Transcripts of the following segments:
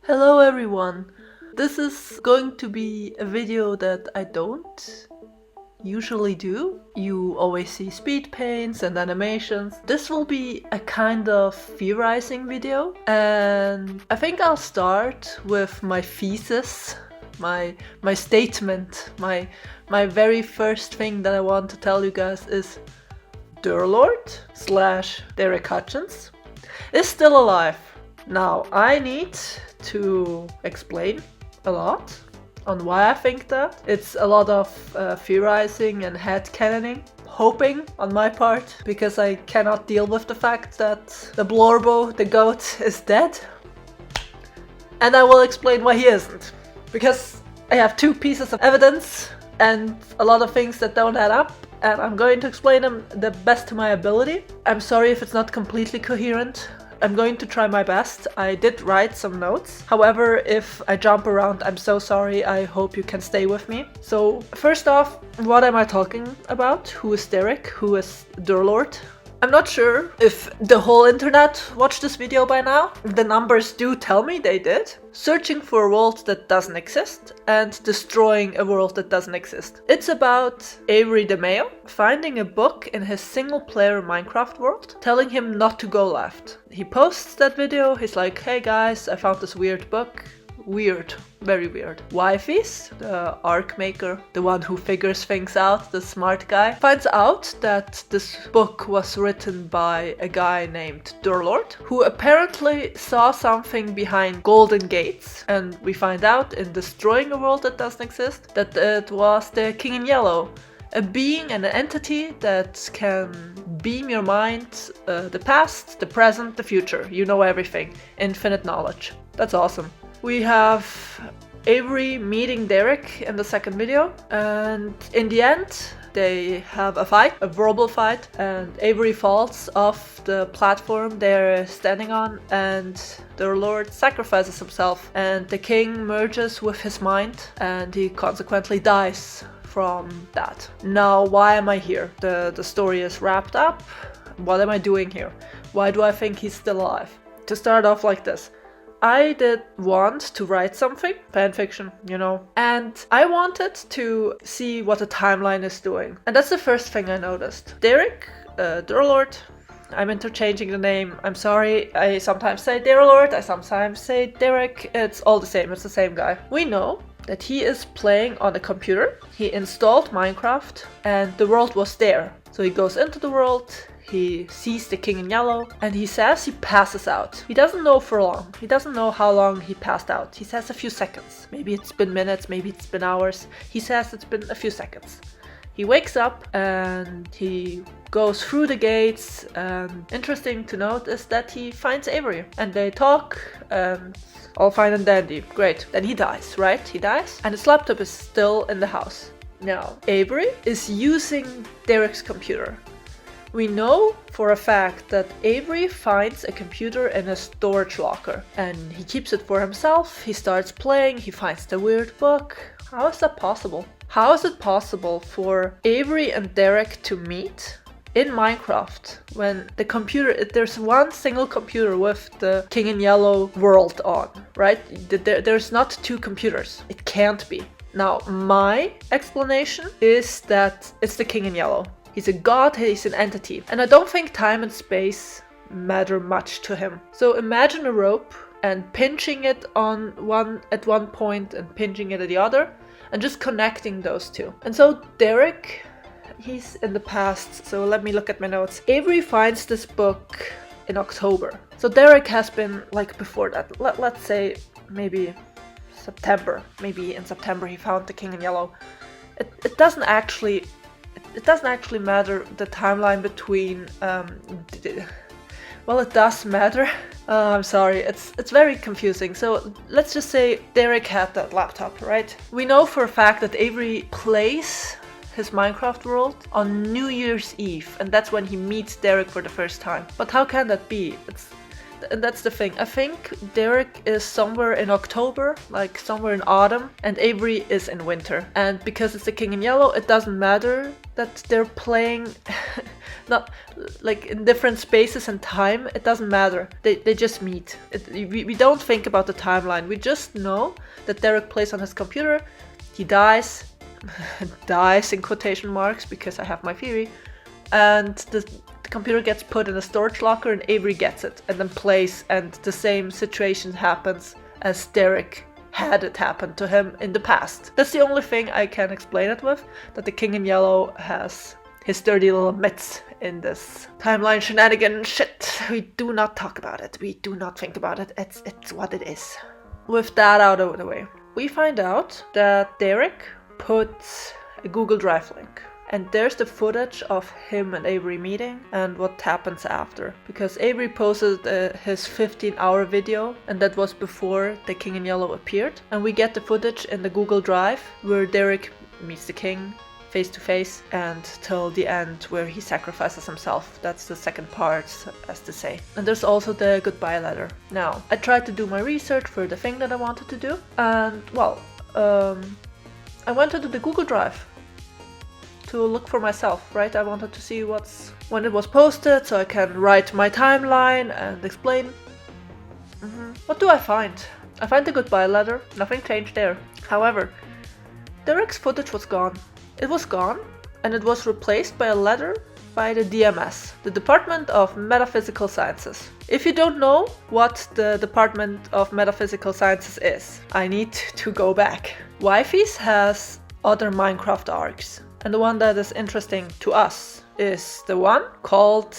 Hello everyone! This is going to be a video that I don't usually do. You always see speed paints and animations. This will be a kind of theorizing video, and I think I'll start with my thesis, my statement, my very first thing that I want to tell you guys is d3rLord / Derek Hutchins is still alive. Now, I need to explain a lot on why I think that. It's a lot of theorizing and headcanoning, hoping on my part, because I cannot deal with the fact that the Blorbo, the goat, is dead. And I will explain why he isn't. Because I have two pieces of evidence and a lot of things that don't add up, and I'm going to explain them the best to my ability. I'm sorry if it's not completely coherent. I'm going to try my best. I did write some notes. However, if I jump around, I'm so sorry. I hope you can stay with me. So first off, what am I talking about? Who is Derek? Who is d3rLord? I'm not sure if the whole internet watched this video by now. The numbers do tell me they did. Searching for a world that doesn't exist and destroying a world that doesn't exist. It's about Avery the male finding a book in his single-player Minecraft world, telling him not to go left. He posts that video, he's like, hey guys, I found this weird book. Weird, very weird. Twifies, the ARG maker, the one who figures things out, the smart guy, finds out that this book was written by a guy named d3rLord, who apparently saw something behind golden gates, and we find out in Destroying a World That Doesn't Exist that it was the King in Yellow, a being and an entity that can beam your mind, the past, the present, the future. You know everything. Infinite knowledge. That's awesome. We have Avery meeting Derek in the second video, and in the end they have a fight, a verbal fight, and Avery falls off the platform they're standing on, and d3rLord sacrifices himself, and the king merges with his mind, and he consequently dies from that. Now, why am I here? The story is wrapped up. What am I doing here? Why do I think he's still alive? To start off like this. I did want to write something, fanfiction, you know, and I wanted to see what the timeline is doing. And that's the first thing I noticed. Derek, d3rLord, I'm interchanging the name, I'm sorry, I sometimes say d3rLord, I sometimes say Derek, it's all the same, it's the same guy. We know that he is playing on a computer, he installed Minecraft, and the world was there. So he goes into the world, he sees the King in Yellow, and he says he passes out. He doesn't know for long. He doesn't know how long he passed out. He says a few seconds. Maybe it's been minutes, maybe it's been hours. He says it's been a few seconds. He wakes up and he goes through the gates, and interesting to note is that he finds Avery. And they talk, and all fine and dandy. Great. Then he dies, right? He dies, and his laptop is still in the house. Now, Avery is using Derek's computer. We know for a fact that Avery finds a computer in a storage locker, and he keeps it for himself. He starts playing, he finds the weird book. How is that possible? How is it possible for Avery and Derek to meet in Minecraft when the computer, there's one single computer with the King in Yellow world on, right? There's not two computers. It can't be. Now, my explanation is that it's the King in Yellow. He's a god, he's an entity. And I don't think time and space matter much to him. So imagine a rope and pinching it at one point and pinching it at the other, and just connecting those two. And so Derek, he's in the past. So let me look at my notes. Avery finds this book in October. So Derek has been like before that. Let's say maybe September. Maybe in September he found the King in Yellow. It doesn't actually matter the timeline between, well, it does matter. I'm sorry, it's very confusing. So let's just say Derek had that laptop, right? We know for a fact that Avery plays his Minecraft world on New Year's Eve, and that's when he meets Derek for the first time. But how can that be? And that's the thing. I think Derek is somewhere in October, like somewhere in autumn, and Avery is in winter. And because it's the King in Yellow, it doesn't matter that they're playing not like in different spaces and time. It doesn't matter. They just meet. We don't think about the timeline. We just know that Derek plays on his computer. He dies. Dies in quotation marks because I have my theory. And the computer gets put in a storage locker and Avery gets it and then plays, and the same situation happens as Derek had it happen to him in the past. That's the only thing I can explain it with, that the King in Yellow has his dirty little mitts in this timeline shenanigan shit. We do not talk about it. We do not think about it. It's what it is. With that out of the way, we find out that Derek put a Google Drive link. And there's the footage of him and Avery meeting and what happens after. Because Avery posted his 15-hour video, and that was before the King in Yellow appeared. And we get the footage in the Google Drive where Derek meets the King face to face, and till the end where he sacrifices himself. That's the second part, as to say. And there's also the goodbye letter. Now, I tried to do my research for the thing that I wanted to do. And, well, I went into the Google Drive to look for myself, right? I wanted to see when it was posted so I can write my timeline and explain. What do I find? I find the goodbye letter. Nothing changed there. However, Derek's footage was gone. It was gone, and it was replaced by a letter by the DMS, the Department of Metaphysical Sciences. If you don't know what the Department of Metaphysical Sciences is, I need to go back. Twifies has other Minecraft ARGs. And the one that is interesting to us is the one called,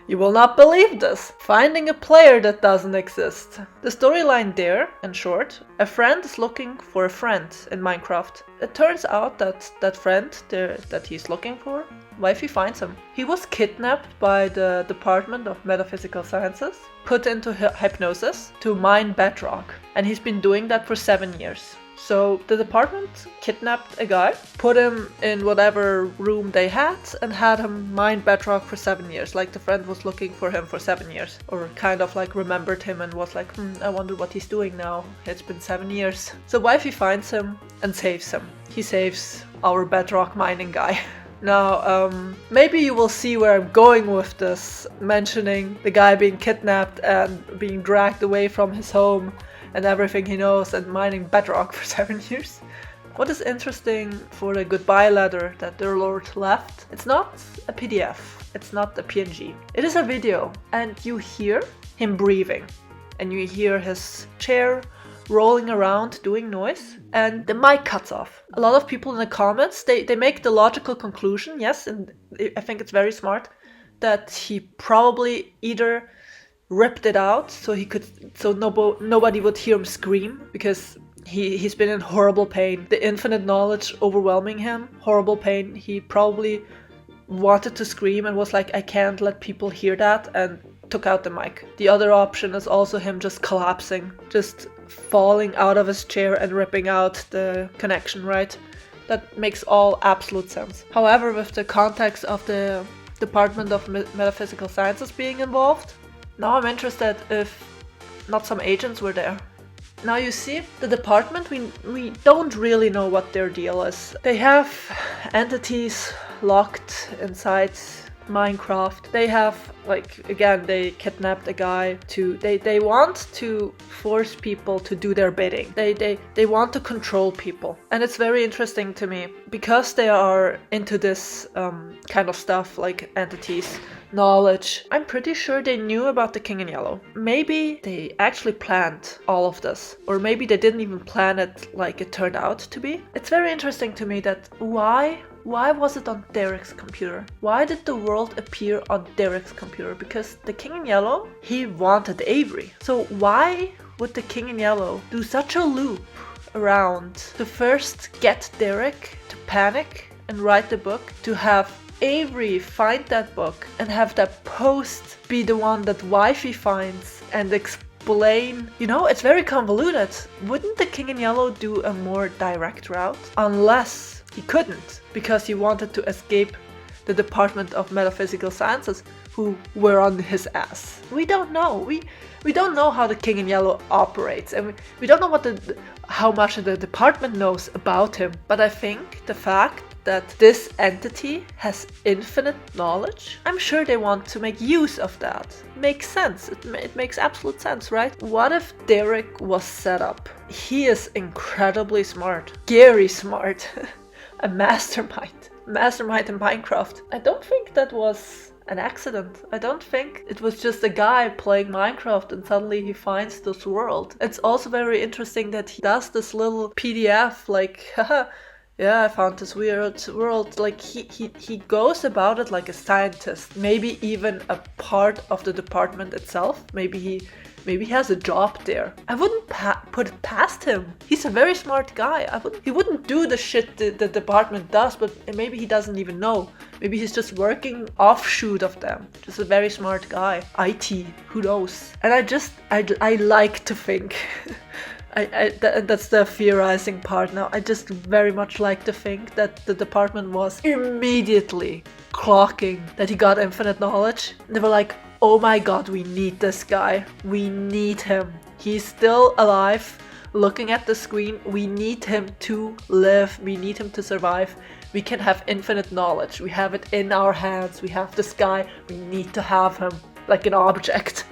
you will not believe this, Finding a Player That Doesn't Exist. The storyline there, in short, a friend is looking for a friend in Minecraft. It turns out that that friend that he's looking for, Wifey finds him. He was kidnapped by the Department of Metaphysical Sciences, put into hypnosis to mine bedrock. And he's been doing that for 7 years. So the department kidnapped a guy, put him in whatever room they had, and had him mine bedrock for 7 years. Like the friend was looking for him for 7 years. Or kind of like remembered him and was like, I wonder what he's doing now. It's been 7 years. So Wifey finds him and saves him. He saves our bedrock mining guy. Now, maybe you will see where I'm going with this, mentioning the guy being kidnapped and being dragged away from his home and everything he knows and mining bedrock for 7 years. What is interesting for the goodbye letter that d3rLord left, it's not a PDF, it's not a PNG. It is a video, and you hear him breathing, and you hear his chair rolling around doing noise, and the mic cuts off. A lot of people in the comments, they make the logical conclusion, yes, and I think it's very smart, that he probably either ripped it out so nobody would hear him scream, because he's been in horrible pain. The infinite knowledge overwhelming him, horrible pain. He probably wanted to scream and was like, I can't let people hear that, and took out the mic. The other option is also him just collapsing, just falling out of his chair and ripping out the connection, right? That makes all absolute sense. However, with the context of the Department of Metaphysical Sciences being involved, now I'm interested if not some agents were there. Now you see, the department, we don't really know what their deal is. They have entities locked inside Minecraft. They have, like, again, they kidnapped a guy they want to force people to do their bidding. They want to control people. And it's very interesting to me, because they are into this kind of stuff, like entities, knowledge. I'm pretty sure they knew about the King in Yellow. Maybe they actually planned all of this, or maybe they didn't even plan it like it turned out to be. It's very interesting to me that why was it on Derek's computer? Why did the world appear on Derek's computer? Because the King in Yellow, he wanted Avery. So why would the King in Yellow do such a loop around to first get Derek to panic and write the book, to have Avery find that book and have that post be the one that Wifey finds and explain? You know, it's very convoluted. Wouldn't the King in Yellow do a more direct route? Unless he couldn't, because he wanted to escape the Department of Metaphysical Sciences. who were on his ass. We don't know. We don't know how the King in Yellow operates, and we don't know how much the department knows about him. But I think the fact that this entity has infinite knowledge, I'm sure they want to make use of that. Makes sense. It makes absolute sense, right? What if Derek was set up? He is incredibly smart, scary smart, a mastermind in Minecraft. I don't think that was an accident. I don't think it was just a guy playing Minecraft and suddenly he finds this world. It's also very interesting that he does this little PDF like, haha, yeah, I found this weird world. Like he goes about it like a scientist, maybe even a part of the department itself. Maybe he has a job there. I wouldn't put it past him. He's a very smart guy. He wouldn't do the shit the department does, but maybe he doesn't even know. Maybe he's just working offshoot of them. Just a very smart guy. IT, who knows? And I like to think. That's the theorizing part now. I just very much like to think that the department was immediately clocking that he got infinite knowledge. They were like, oh my god, we need this guy. We need him. He's still alive, looking at the screen. We need him to live. We need him to survive. We can have infinite knowledge. We have it in our hands. We have this guy. We need to have him like an object.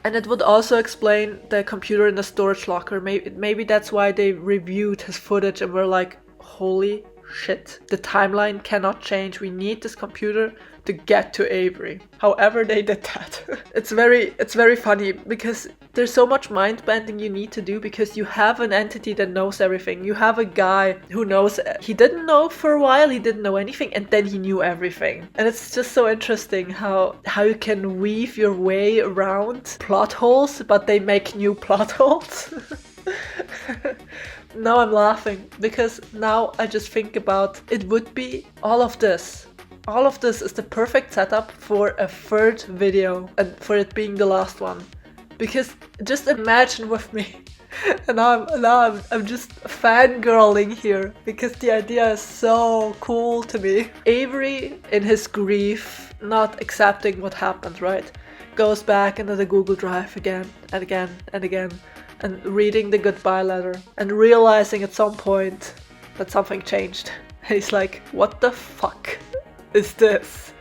And it would also explain the computer in the storage locker. Maybe that's why they reviewed his footage and were like, holy shit, the timeline cannot change. We need this computer to get to Avery. However they did that. It's very funny because there's so much mind bending you need to do because you have an entity that knows everything. You have a guy who knows. He didn't know for a while, he didn't know anything, and then he knew everything. And it's just so interesting how you can weave your way around plot holes, but they make new plot holes. Now I'm laughing because now I just think about it would be all of this. All of this is the perfect setup for a third video and for it being the last one. Because just imagine with me, and now I'm just fangirling here because the idea is so cool to me. Avery, in his grief, not accepting what happened, right? Goes back into the Google Drive again and again and again and reading the goodbye letter and realizing at some point that something changed. And he's like, what the fuck is this?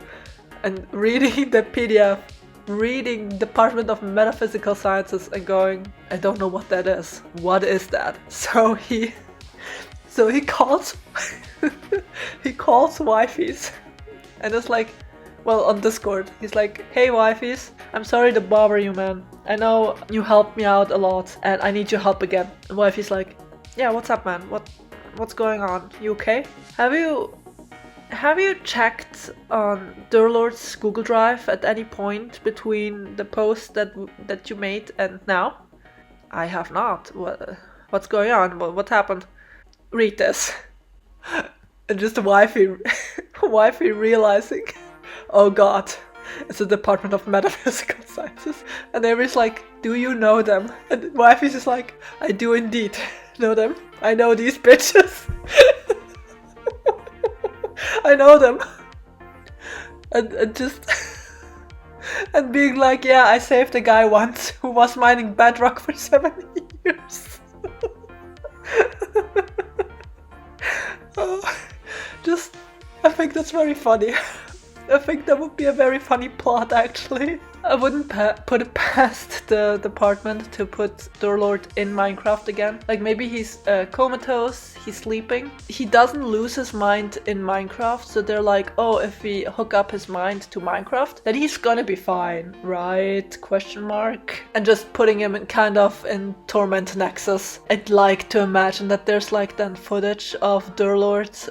And reading the PDF, reading Department of Metaphysical Sciences and going, I don't know what that is. What is that? So he calls he calls Twifies and it's like, well, on Discord, he's like, hey Twifies, I'm sorry to bother you, man. I know you helped me out a lot and I need your help again. And Twifies like, yeah, what's up, man? What's going on? You okay? Have you checked on d3rLord's Google Drive at any point between the post that you made and now? I have not. What's going on? What happened? Read this. And just the wifey realizing, oh god, it's the Department of Metaphysical Sciences. And Avery's like, do you know them? And wifey's just like, I do indeed know them. I know these bitches. I know them. And just and being like, yeah, I saved a guy once who was mining bedrock for 7 years. I think that's very funny. I think that would be a very funny plot, actually. I wouldn't put it past the department to put d3rLord in Minecraft again. Like, maybe he's comatose, he's sleeping. He doesn't lose his mind in Minecraft, so they're like, oh, if we hook up his mind to Minecraft, then he's gonna be fine, right? Question mark. And just putting him in Torment Nexus. I'd like to imagine that there's like then footage of d3rLord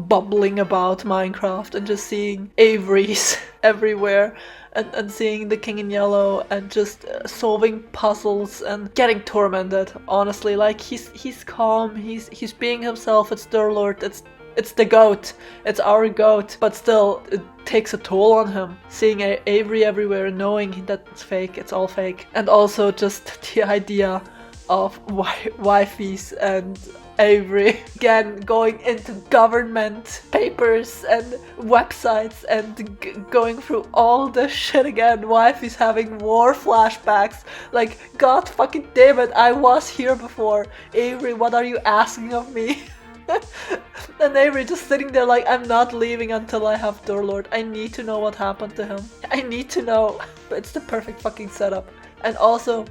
bubbling about Minecraft and just seeing Avery's everywhere. And seeing the King in Yellow and just solving puzzles and getting tormented. Honestly, like he's calm, he's being himself. It's d3rLord, it's the goat, it's our goat. But still, it takes a toll on him. Seeing Avery everywhere, knowing that it's fake, it's all fake. And also just the idea of wifeys and Avery again going into government papers and websites and going through all this shit again. Wifey's having war flashbacks. Like, god fucking damn it, I was here before. Avery, what are you asking of me? And Avery just sitting there like, I'm not leaving until I have d3rLord. I need to know what happened to him. I need to know. But it's the perfect fucking setup. And also,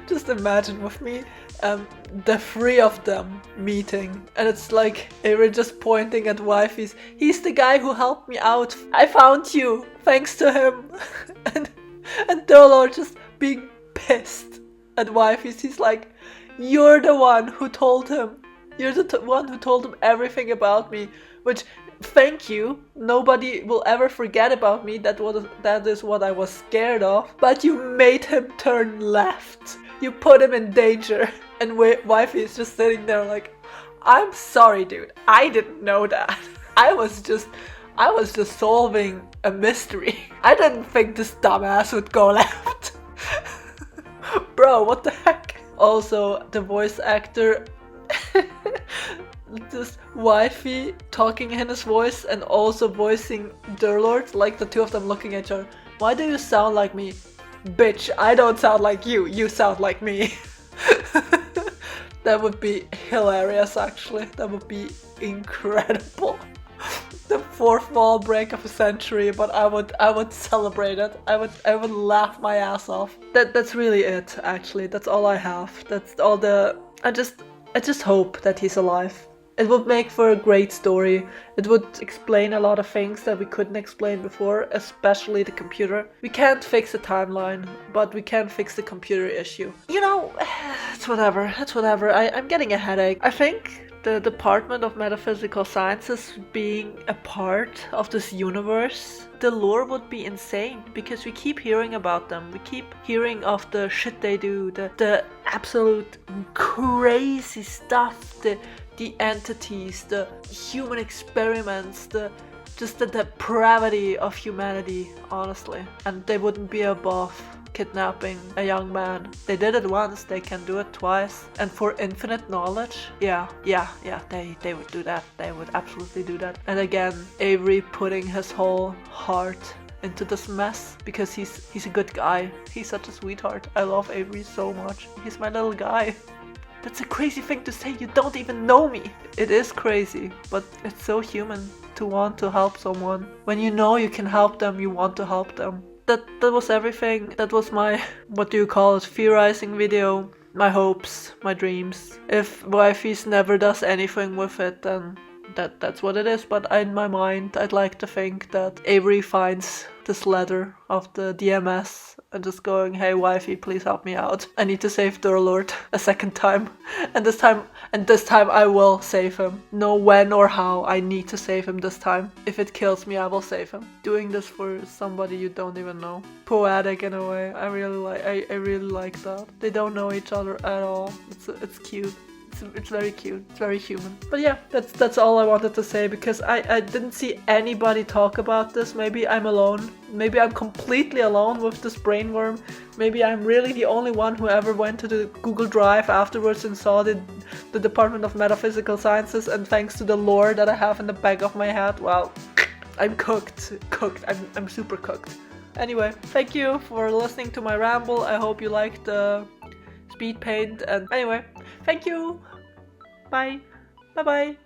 just imagine with me, the three of them meeting, and it's like Avery just pointing at Wifey's. He's the guy who helped me out. I found you, thanks to him. and d3rLord just being pissed at Wifey's. He's like, you're the one who told him. You're the one who told him everything about me, which, thank you, nobody will ever forget about me. That is what I was scared of. But you made him turn left. You put him in danger. And Wifey is just sitting there like, I'm sorry, dude. I didn't know that. I was just solving a mystery. I didn't think this dumbass would go left. Bro, what the heck? Also, the voice actor... Just Wifey talking in his voice and also voicing d3rLord, like the two of them looking at each other. Why do you sound like me? Bitch, I don't sound like you, you sound like me. That would be hilarious actually, that would be incredible. The fourth wall break of a century, but I would celebrate it. I would laugh my ass off. That's really it actually, that's all I have. That's all the... I just hope that he's alive. It would make for a great story. It would explain a lot of things that we couldn't explain before, especially the computer. We can't fix the timeline, but we can fix the computer issue. You know, it's whatever, it's whatever. I'm getting a headache. I think the Department of Metaphysical Sciences being a part of this universe, the lore would be insane because we keep hearing about them. We keep hearing of the shit they do, the absolute crazy stuff, the entities, the human experiments, just the depravity of humanity, honestly. And they wouldn't be above kidnapping a young man. They did it once, they can do it twice. And for infinite knowledge, yeah, they would do that. They would absolutely do that. And again, Avery putting his whole heart into this mess because he's a good guy. He's such a sweetheart. I love Avery so much. He's my little guy. That's a crazy thing to say, you don't even know me. It is crazy, but it's so human to want to help someone. When you know you can help them, you want to help them. That was everything. That was my, what do you call it, theorizing video. My hopes, my dreams. If Wifey's never does anything with it, then that's what it is. But in my mind, I'd like to think that Avery finds this letter of the DMS and just going, hey Wifey, please help me out. I need to save d3rLord a second time. And this time I will save him. No when or how, I need to save him this time. If it kills me, I will save him. Doing this for somebody you don't even know. Poetic in a way. I really like that. They don't know each other at all. It's cute. It's very cute, it's very human. But yeah, that's all I wanted to say because I didn't see anybody talk about this. Maybe I'm alone. Maybe I'm completely alone with this brainworm. Maybe I'm really the only one who ever went to the Google Drive afterwards and saw the Department of Metaphysical Sciences, and thanks to the lore that I have in the back of my head, well, I'm cooked. I'm super cooked. Anyway, thank you for listening to my ramble. I hope you liked the speed paint, and anyway, thank you. Bye. Bye-bye.